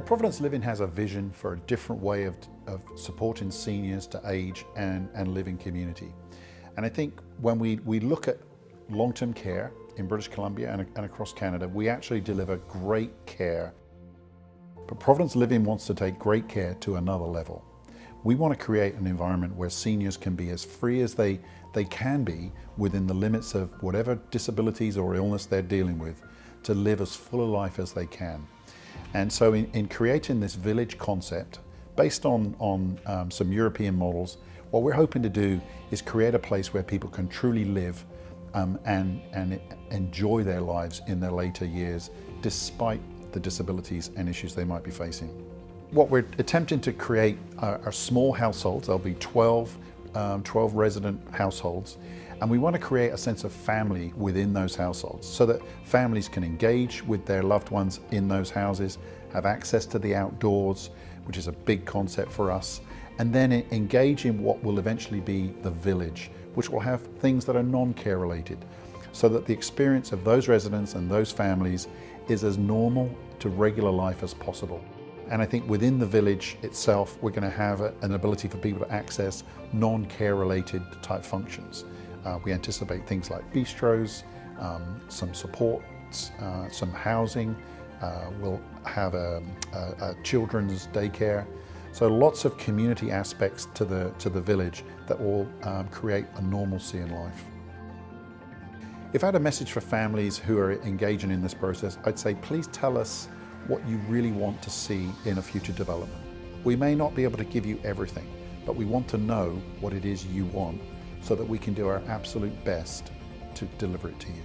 Providence Living has a vision for a different way of supporting seniors to age and live in community. And I think when we look at long-term care in British Columbia and across Canada, we actually deliver great care. But Providence Living wants to take great care to another level. We want to create an environment where seniors can be as free as they can be within the limits of whatever disabilities or illness they're dealing with, to live as full a life as they can. And so in creating this village concept, based on some European models, what we're hoping to do is create a place where people can truly live and enjoy their lives in their later years, despite the disabilities and issues they might be facing. What we're attempting to create are small households. There'll be 12 resident households, and we want to create a sense of family within those households so that families can engage with their loved ones in those houses, have access to the outdoors, which is a big concept for us, and then engage in what will eventually be the village, which will have things that are non-care related, so that the experience of those residents and those families is as normal to regular life as possible. And I think within the village itself, we're going to have an ability for people to access non-care related type functions. We anticipate things like bistros, some supports, some housing. We'll have a children's daycare. So lots of community aspects to the village that will create a normalcy in life. If I had a message for families who are engaging in this process, I'd say please tell us what you really want to see in a future development. We may not be able to give you everything, but we want to know what it is you want so that we can do our absolute best to deliver it to you.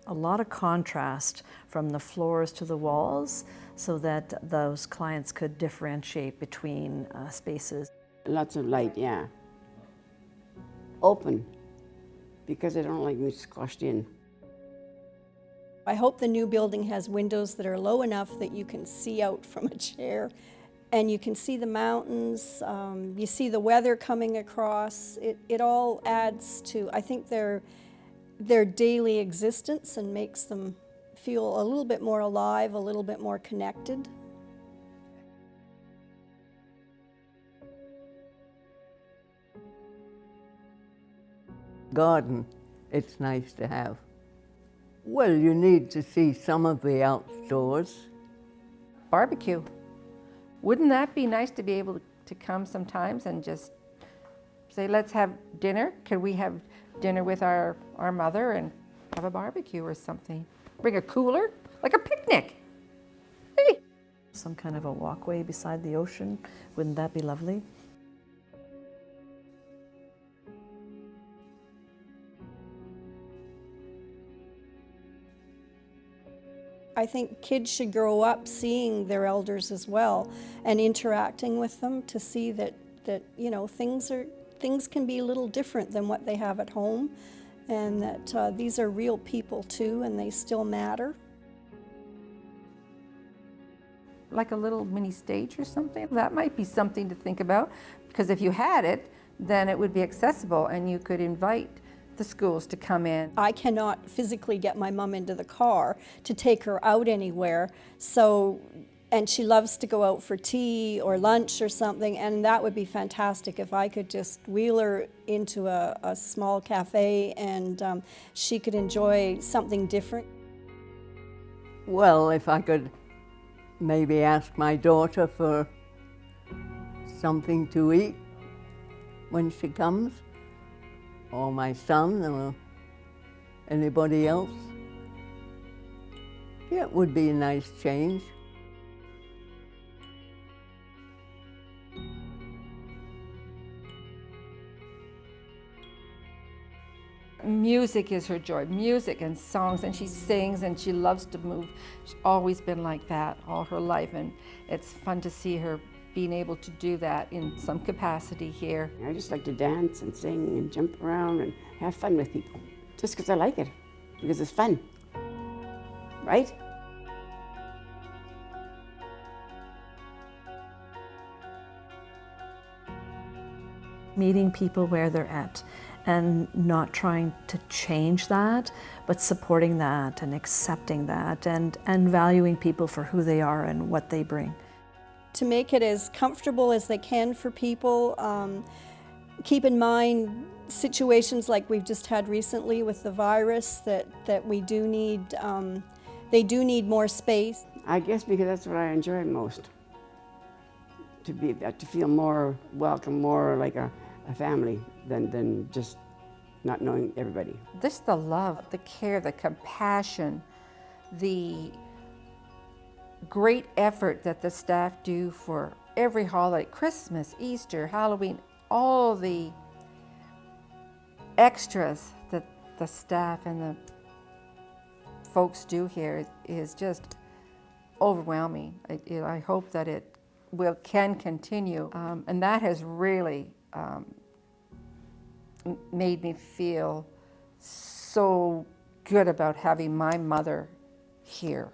A lot of contrast from the floors to the walls so that those clients could differentiate between spaces. Lots of light, yeah. Open, because I don't like me squashed in. I hope the new building has windows that are low enough that you can see out from a chair and you can see the mountains, you see the weather coming across. It all adds to, I think, their daily existence and makes them feel a little bit more alive, a little bit more connected. Garden, it's nice to have. Well, you need to see some of the outdoors. Barbecue. Wouldn't that be nice to be able to come sometimes and just say, let's have dinner? Could we have dinner with our mother and have a barbecue or something? Bring a cooler, like a picnic. Hey. Some kind of a walkway beside the ocean, wouldn't that be lovely? I think kids should grow up seeing their elders as well and interacting with them to see that you know, things can be a little different than what they have at home, and that these are real people too, and they still matter. Like a little mini stage or something. That might be something to think about, because if you had it, then it would be accessible and you could invite the schools to come in. I cannot physically get my mom into the car to take her out anywhere, and she loves to go out for tea or lunch or something, and that would be fantastic if I could just wheel her into a small cafe and she could enjoy something different. Well, if I could maybe ask my daughter for something to eat when she comes, or my son, or anybody else. Yeah, it would be a nice change. Music is her joy, music and songs, and she sings and she loves to move. She's always been like that all her life, and it's fun to see her being able to do that in some capacity here. I just like to dance and sing and jump around and have fun with people, just because I like it, because it's fun, right? Meeting people where they're at and not trying to change that, but supporting that and accepting that and valuing people for who they are and what they bring. To make it as comfortable as they can for people, keep in mind situations like we've just had recently with the virus, that we do need, they do need more space. I guess because that's what I enjoy most. To feel more welcome, more like a family than just not knowing everybody. Just the love, the care, the compassion, the great effort that the staff do for every holiday, Christmas, Easter, Halloween, all the extras that the staff and the folks do here is just overwhelming. I hope that it can continue, and that has really made me feel so good about having my mother here.